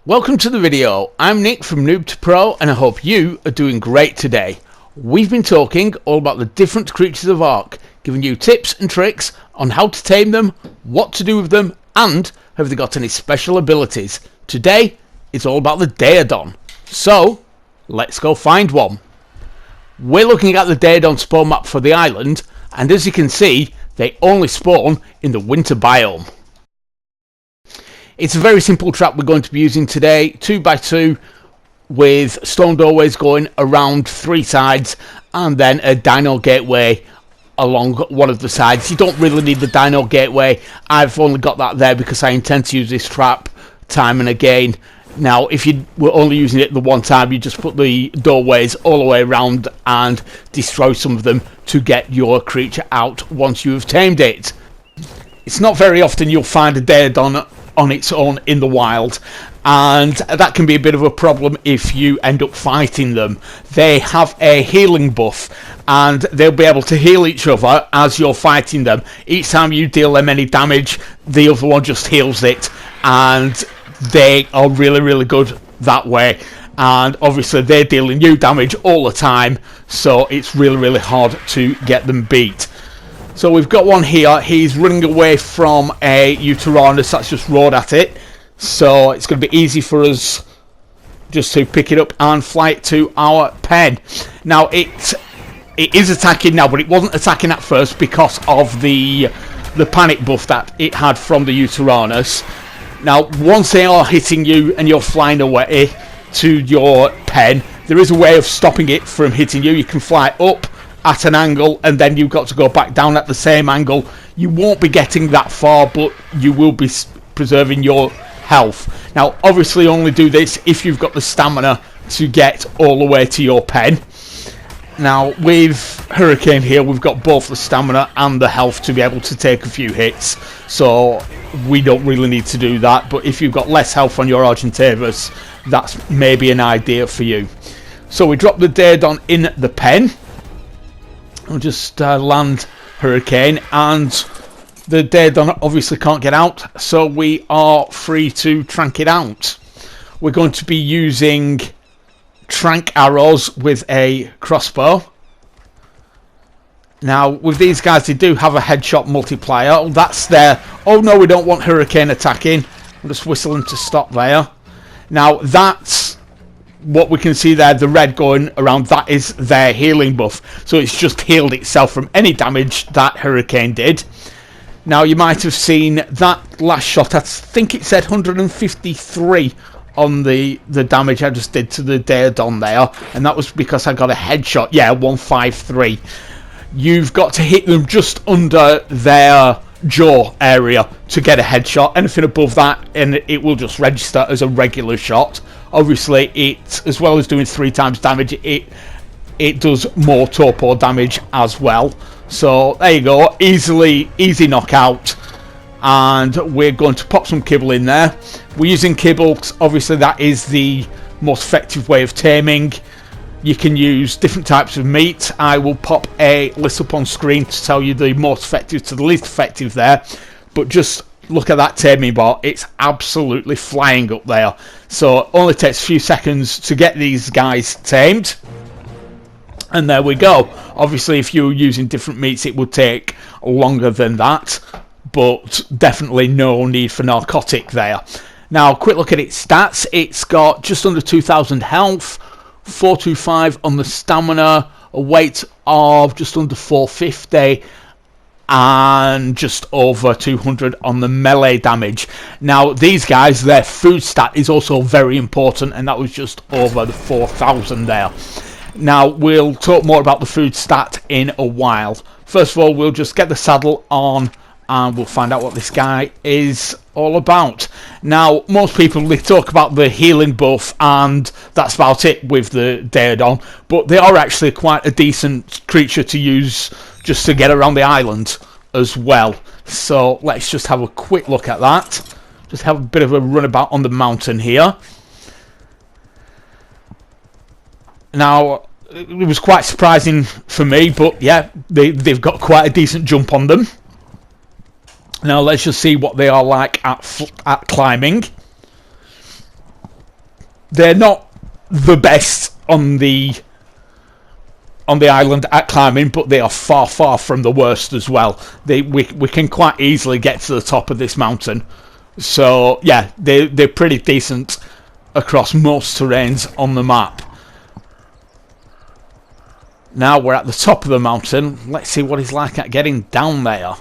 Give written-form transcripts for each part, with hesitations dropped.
Welcome to the video. I'm Nick from Noob to Pro and I hope you are doing great today. We've been talking all about the different creatures of Ark, giving you tips and tricks on how to tame them, what to do with them, and have they got any special abilities. Today it's all about the Daeodon. So let's go find one. We're looking at the Daeodon spawn map for the island, and as you can see they only spawn in the winter biome. It's a very simple trap we're going to be using today, 2x2 with stone doorways going around 3 sides and then a dino gateway along one of the sides. You don't really need the dino gateway. I've only got that there because I intend to use this trap time and again. Now if you were only using it the one time, you just put the doorways all the way around and destroy some of them to get your creature out once you've tamed it. It's not very often you'll find a Daeodon on its own in the wild, and that can be a bit of a problem if you end up fighting them. They have a healing buff and they'll be able to heal each other as you're fighting them. Each time you deal them any damage, the other one just heals it, and they are really good that way. And obviously they're dealing you damage all the time, so it's really hard to get them beat. So we've got one here. He's running away from a Uteranus that's just roared at it. So it's going to be easy for us just to pick it up and fly it to our pen. Now it is attacking now, but it wasn't attacking at first because of the panic buff that it had from the Uteranus. Now once they are hitting you and you're flying away to your pen, there is a way of stopping it from hitting you. You can fly up at an angle and then you've got to go back down at the same angle. You won't be getting that far, but you will be preserving your health. Now obviously only do this if you've got the stamina to get all the way to your pen. Now with Hurricane here, we've got both the stamina and the health to be able to take a few hits, so we don't really need to do that. But if you've got less health on your Argentavis, that's maybe an idea for you. So we drop the Daeodon in the pen. I'll just land Hurricane, and the Daeodon obviously can't get out, so we are free to trank it out. We're going to be using trank arrows with a crossbow. Now with these guys, they do have a headshot multiplier. Oh, that's there. Oh no, we don't want Hurricane attacking. I'm just whistling to stop there. Now that's what we can see there, the red going around, that is their healing buff. So it's just healed itself from any damage that Hurricane did. Now you might have seen that last shot, I think it said 153 on the damage I just did to the Daeodon there, and that was because I got a headshot. Yeah, 153. You've got to hit them just under their jaw area to get a headshot. Anything above that and it will just register as a regular shot. Obviously it, as well as doing 3 times damage, it does more torpor damage as well. So there you go, easy knockout. And we're going to pop some kibble in there. We're using kibble because obviously that is the most effective way of taming. You can use different types of meat. I will pop a list up on screen to tell you the most effective to the least effective there, but just look at that taming bar. It's absolutely flying up there. So it only takes a few seconds to get these guys tamed, and there we go. Obviously if you were using different meats it would take longer than that, but definitely no need for narcotic there. Now quick look at its stats. It's got just under 2,000 health, 425 on the stamina, a weight of just under 450, and just over 200 on the melee damage. Now these guys, their food stat is also very important, and that was just over the 4,000 there. Now we'll talk more about the food stat in a while. First of all, we'll just get the saddle on and we'll find out what this guy is all about. Now most people, they talk about the healing buff and that's about it with the Daeodon, but they are actually quite a decent creature to use just to get around the island as well. So let's just have a quick look at that. Just have a bit of a runabout on the mountain here. Now it was quite surprising for me, but yeah, they've got quite a decent jump on them. Now let's just see what they are like at climbing. they're not the best on the island at climbing, but they are far from the worst as well. We can quite easily get to the top of this mountain, so yeah, they're pretty decent across most terrains on the map. Now we're at the top of the mountain. Let's see what it's like at getting down there.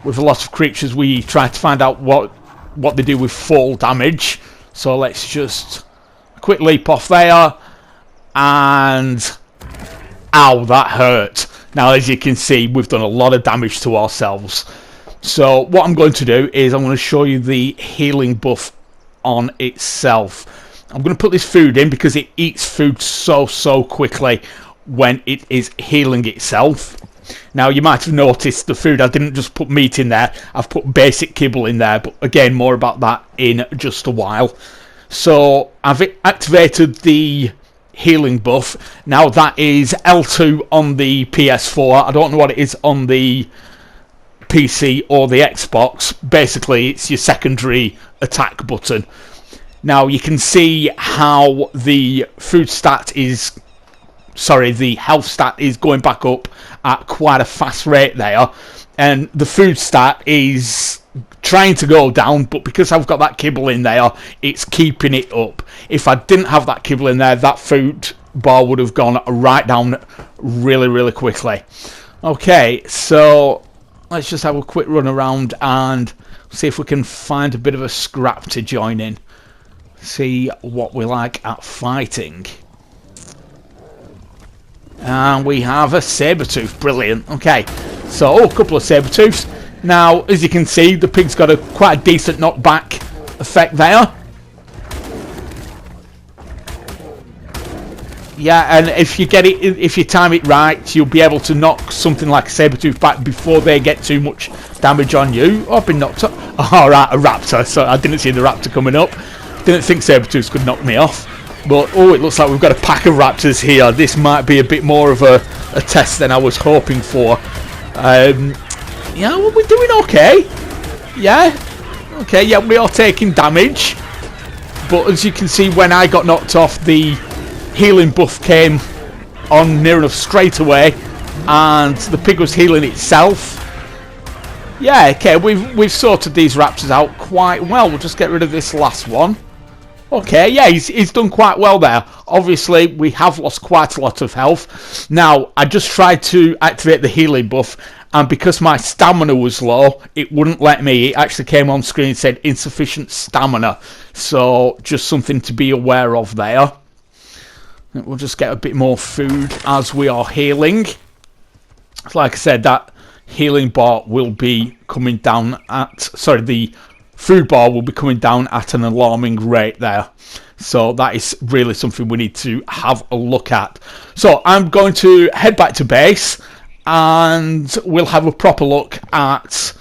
With a lot of creatures, we try to find out what they do with fall damage. So let's just a quick leap off there, and ow, that hurt. Now, as you can see, we've done a lot of damage to ourselves. So what I'm going to do is I'm going to show you the healing buff on itself. I'm going to put this food in because it eats food so quickly when it is healing itself. Now, you might have noticed the food, I didn't just put meat in there, I've put basic kibble in there, but again, more about that in just a while. So I've activated the healing buff. Now that is L2 on the PS4. I don't know what it is on the PC or the Xbox. Basically, it's your secondary attack button. Now you can see how the the health stat is going back up at quite a fast rate there, and the food stat is trying to go down, but because I've got that kibble in there, it's keeping it up. If I didn't have that kibble in there, that food bar would have gone right down really quickly. Okay, so let's just have a quick run around and see if we can find a bit of a scrap to join in. See what we like at fighting. And we have a saber-tooth. Brilliant. Okay, so a couple of saber-tooths. Now, as you can see, the pig's got quite a decent knockback effect there. Yeah, and if you time it right, you'll be able to knock something like a saber-tooth back before they get too much damage on you. Oh, I've been knocked up. Oh, right, a raptor. So I didn't see the raptor coming up. Didn't think saber-tooths could knock me off. But, oh, it looks like we've got a pack of raptors here. This might be a bit more of a test than I was hoping for. Yeah, well, we're doing okay. Yeah. Okay, yeah, we are taking damage. But as you can see, when I got knocked off, the healing buff came on near enough straight away. And the pig was healing itself. Yeah, okay, we've sorted these raptors out quite well. We'll just get rid of this last one. Okay, yeah, he's done quite well there. Obviously, we have lost quite a lot of health. Now, I just tried to activate the healing buff, and because my stamina was low, it wouldn't let me. It actually came on screen and said insufficient stamina. So, just something to be aware of there. We'll just get a bit more food as we are healing. Like I said, that healing bar will be coming down at... Sorry, the food bar will be coming down at an alarming rate there. So that is really something we need to have a look at. So I'm going to head back to base and we'll have a proper look at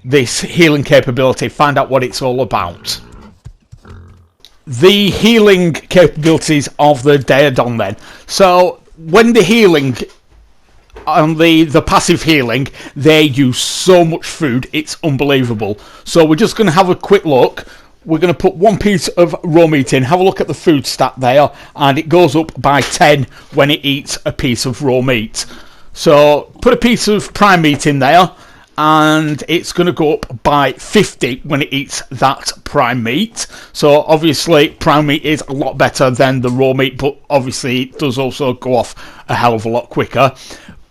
this healing capability, find out what it's all about. The healing capabilities of the Daeodon then. So when the healing... on the passive healing, they use so much food, it's unbelievable. So we're just going to have a quick look. We're going to put one piece of raw meat in, have a look at the food stat there, and it goes up by 10 when it eats a piece of raw meat. So put a piece of prime meat in there, and it's going to go up by 50 when it eats that prime meat. So obviously prime meat is a lot better than the raw meat, but obviously it does also go off a hell of a lot quicker.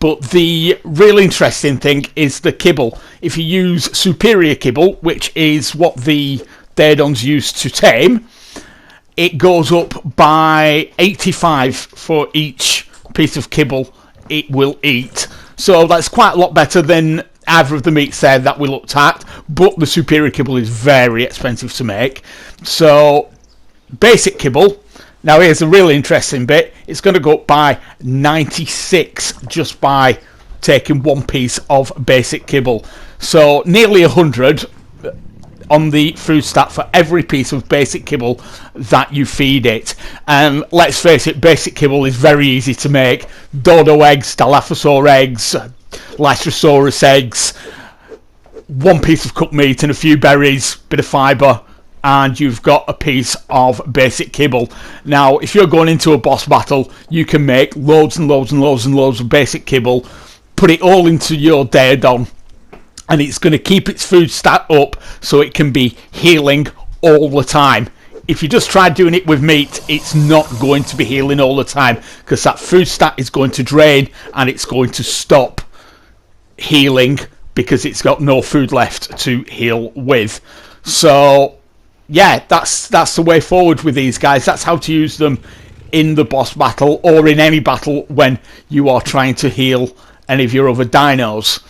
But the really interesting thing is the kibble. If you use superior kibble, which is what the Daeodons use to tame, it goes up by 85 for each piece of kibble it will eat. So that's quite a lot better than either of the meats there that we looked at, but the superior kibble is very expensive to make. So basic kibble. Now here's a really interesting bit. It's going to go up by 96 just by taking one piece of basic kibble. So nearly 100 on the food stat for every piece of basic kibble that you feed it. And let's face it, basic kibble is very easy to make. Dodo eggs, Dilophosaur eggs, Lytrosaurus eggs, one piece of cooked meat and a few berries, bit of fibre. and you've got a piece of basic kibble. Now, if you're going into a boss battle, you can make loads and loads and loads and loads of basic kibble, put it all into your Daeodon, and it's going to keep its food stat up so it can be healing all the time. If you just try doing it with meat, it's not going to be healing all the time, because that food stat is going to drain and it's going to stop healing because it's got no food left to heal with. So yeah, that's the way forward with these guys. That's how to use them in the boss battle or in any battle when you are trying to heal any of your other dinos.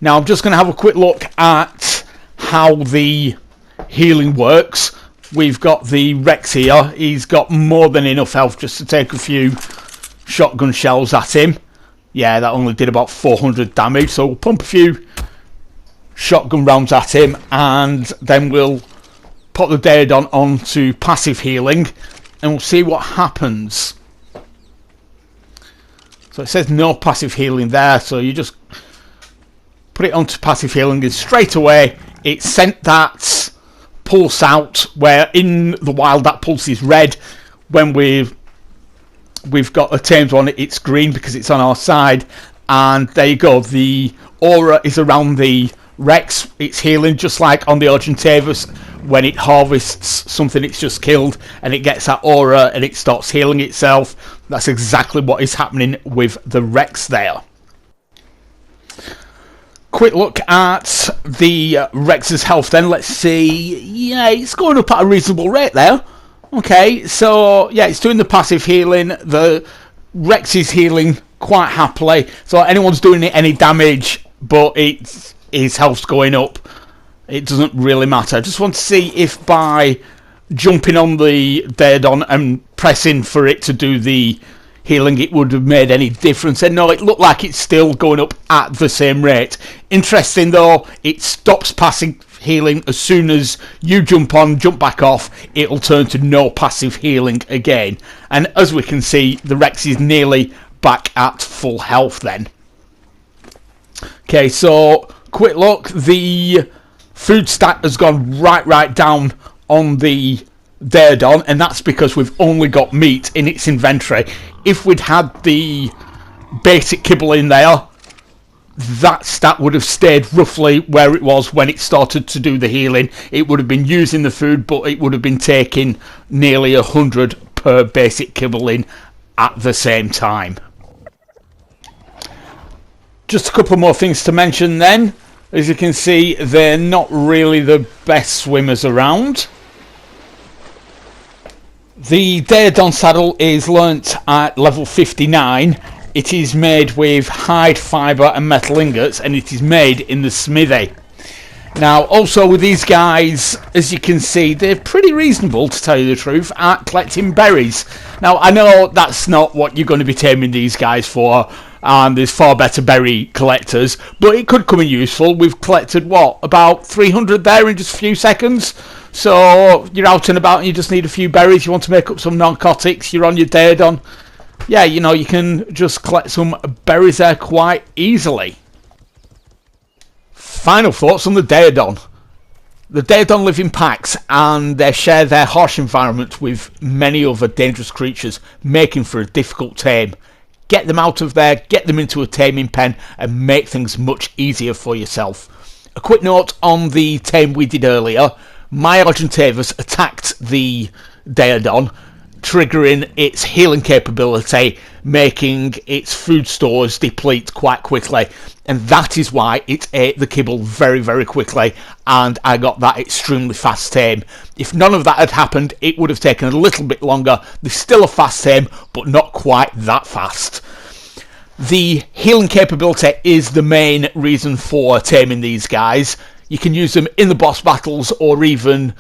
Now I'm just going to have a quick look at how the healing works. We've got the Rex here. He's got more than enough health just to take a few shotgun shells at him. Yeah, that only did about 400 damage, so we'll pump a few shotgun rounds at him, and then we'll put the Daeodon on to passive healing, and we'll see what happens. So it says no passive healing there, so you just put it onto passive healing, and straight away it sent that pulse out, where in the wild that pulse is red. When we've got a tamed one, it's green because it's on our side. And there you go, the aura is around the Rex. It's healing just like on the Argentavis when it harvests something it's just killed and it gets that aura and it starts healing itself. That's exactly what is happening with the Rex there. Quick look at the Rex's health then. Let's see. Yeah, it's going up at a reasonable rate there. Okay, so yeah, it's doing the passive healing. The Rex is healing quite happily. So anyone's doing it any damage, but his health's going up, it doesn't really matter. I just want to see if by jumping on the Daeodon and pressing for it to do the healing it would have made any difference. And no, it looked like it's still going up at the same rate. Interesting though, it stops passive healing as soon as you jump on, jump back off, it'll turn to no passive healing again. And as we can see, the Rex is nearly back at full health then. Okay, so quick look, the food stat has gone right down on the Daeodon, and that's because we've only got meat in its inventory. If we'd had the basic kibble in there, that stat would have stayed roughly where it was when it started to do the healing. It would have been using the food, but it would have been taking nearly 100 per basic kibble in at the same time. Just a couple more things to mention then. As you can see, they're not really the best swimmers around. The Daeodon saddle is learnt at level 59. It is made with hide, fibre and metal ingots, and it is made in the smithy. Now also with these guys, as you can see, they're pretty reasonable, to tell you the truth, at collecting berries. Now I know that's not what you're going to be taming these guys for, and there's far better berry collectors, but it could come in useful. We've collected what, about 300 there in just a few seconds. So you're out and about and you just need a few berries, you want to make up some narcotics, you're on your Daeodon. Yeah, you know, you can just collect some berries there quite easily. Final thoughts on the Daeodon. The Daeodon live in packs and they share their harsh environment with many other dangerous creatures, making for a difficult tame. Get them out of there, get them into a taming pen and make things much easier for yourself. A quick note on the tame we did earlier. My Argentavis attacked the Daeodon, triggering its healing capability, making its food stores deplete quite quickly, and that is why it ate the kibble very quickly, and I got that extremely fast tame. If none of that had happened, it would have taken a little bit longer. There's still a fast tame, but not quite that fast. The healing capability is the main reason for taming these guys. You can use them in the boss battles or even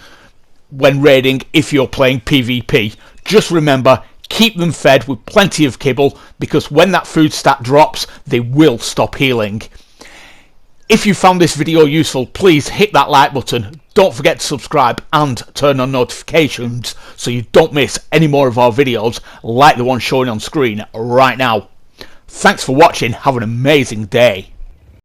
when raiding if you're playing PvP. Just remember, keep them fed with plenty of kibble, because when that food stat drops, they will stop healing. If you found this video useful, please hit that like button. Don't forget to subscribe and turn on notifications so you don't miss any more of our videos like the one showing on screen right now. Thanks for watching. Have an amazing day.